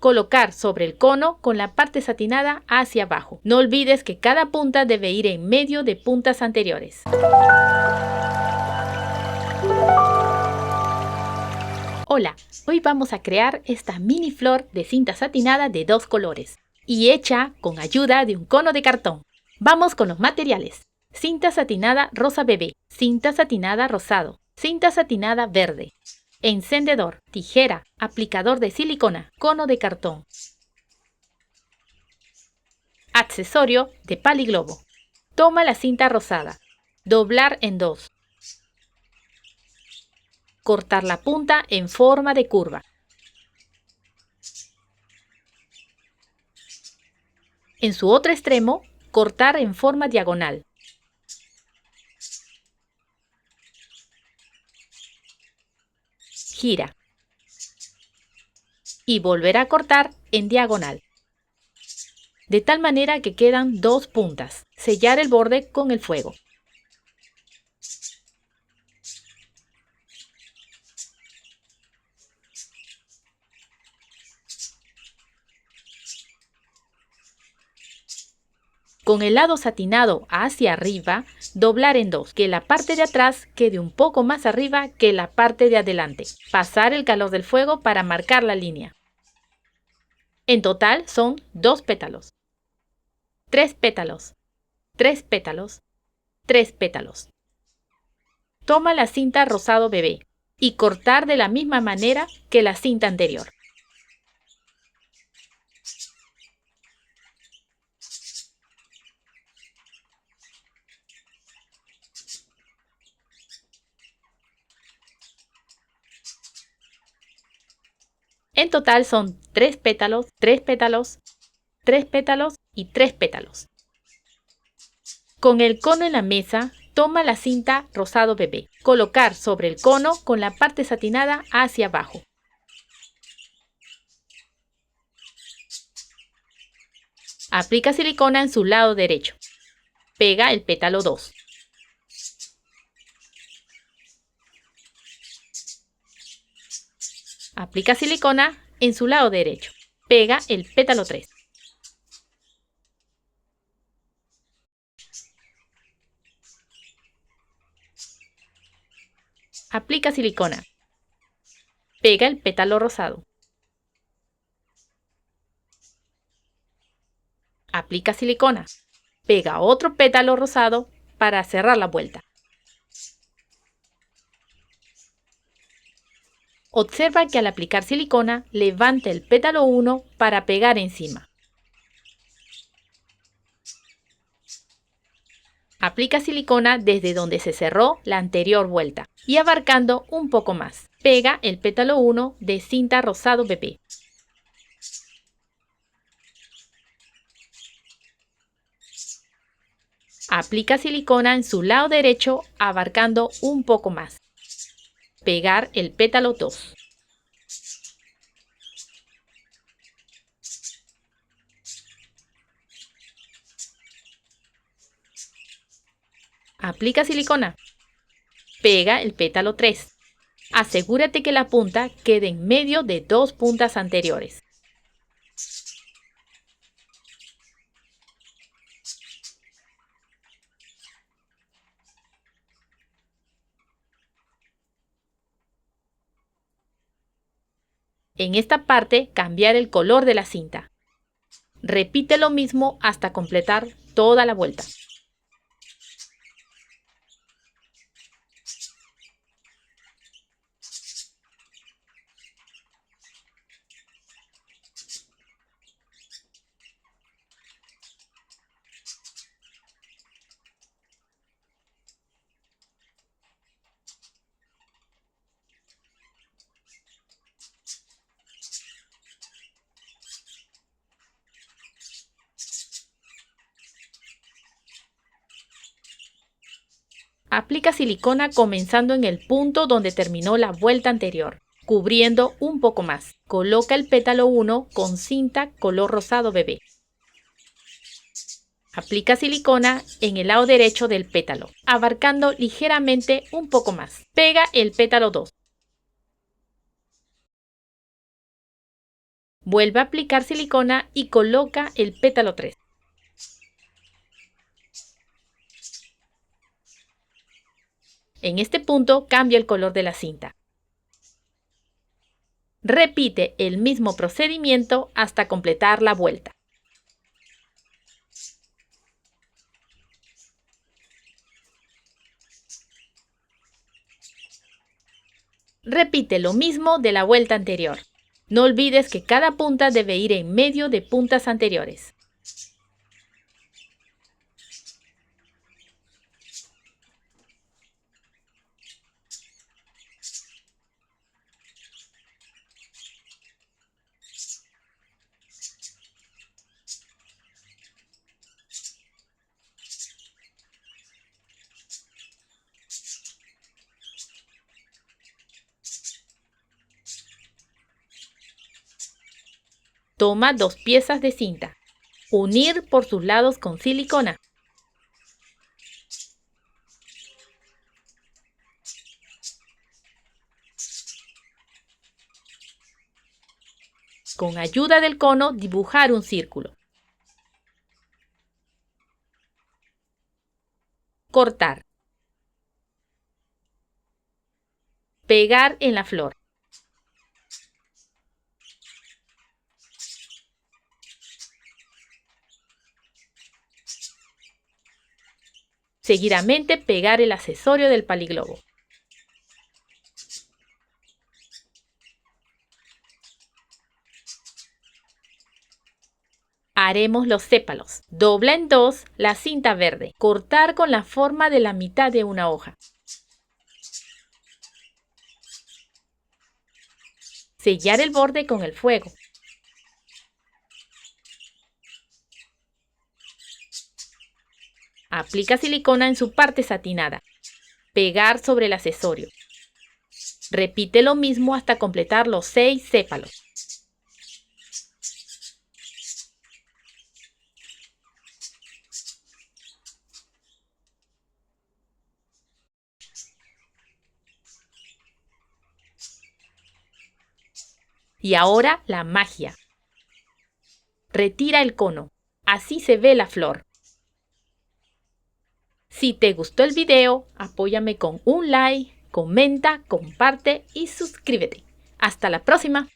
Colocar sobre el cono con la parte satinada hacia abajo. No olvides que cada punta debe ir en medio de puntas anteriores. Hola, hoy vamos a crear esta mini flor de cinta satinada de 2 colores y hecha con ayuda de un cono de cartón. Vamos con los materiales. Cinta satinada rosa bebé, cinta satinada rosado, cinta satinada verde, encendedor, tijera, aplicador de silicona, cono de cartón, accesorio de paliglobo. Toma la cinta rosada, doblar en 2, cortar la punta en forma de curva. En su otro extremo, cortar en forma diagonal. Gira. Y volver a cortar en diagonal. De tal manera que quedan 2 puntas. Sellar el borde con el fuego. Con el lado satinado hacia arriba, doblar en 2, que la parte de atrás quede un poco más arriba que la parte de adelante. Pasar el calor del fuego para marcar la línea. En total son 2 pétalos, 3 pétalos, 3 pétalos, 3 pétalos. Toma la cinta rosado bebé y cortar de la misma manera que la cinta anterior. En total son 3 pétalos, 3 pétalos, 3 pétalos y 3 pétalos. Con el cono en la mesa, toma la cinta rosado bebé. Colocar sobre el cono con la parte satinada hacia abajo. Aplica silicona en su lado derecho. Pega el pétalo 2. Aplica silicona en su lado derecho. Pega el pétalo 3. Aplica silicona. Pega el pétalo rosado. Aplica silicona. Pega otro pétalo rosado para cerrar la vuelta. Observa que al aplicar silicona, levante el pétalo 1 para pegar encima. Aplica silicona desde donde se cerró la anterior vuelta y abarcando un poco más. Pega el pétalo 1 de cinta rosado bebé. Aplica silicona en su lado derecho abarcando un poco más. Pegar el pétalo 2. Aplica silicona. Pega el pétalo 3. Asegúrate que la punta quede en medio de 2 puntas anteriores. En esta parte, cambiar el color de la cinta. Repite lo mismo hasta completar toda la vuelta. Aplica silicona comenzando en el punto donde terminó la vuelta anterior, cubriendo un poco más. Coloca el pétalo 1 con cinta color rosado bebé. Aplica silicona en el lado derecho del pétalo, abarcando ligeramente un poco más. Pega el pétalo 2. Vuelve a aplicar silicona y coloca el pétalo 3. En este punto cambia el color de la cinta. Repite el mismo procedimiento hasta completar la vuelta. Repite lo mismo de la vuelta anterior. No olvides que cada punta debe ir en medio de puntas anteriores. Toma 2 piezas de cinta. Unir por sus lados con silicona. Con ayuda del cono, dibujar un círculo. Cortar. Pegar en la flor. Seguidamente pegar el accesorio del paliglobo. Haremos los sépalos. Dobla en 2 la cinta verde. Cortar con la forma de la mitad de una hoja. Sellar el borde con el fuego. Aplica silicona en su parte satinada. Pegar sobre el accesorio. Repite lo mismo hasta completar los 6 sépalos. Y ahora la magia. Retira el cono. Así se ve la flor. Si te gustó el video, apóyame con un like, comenta, comparte y suscríbete. ¡Hasta la próxima!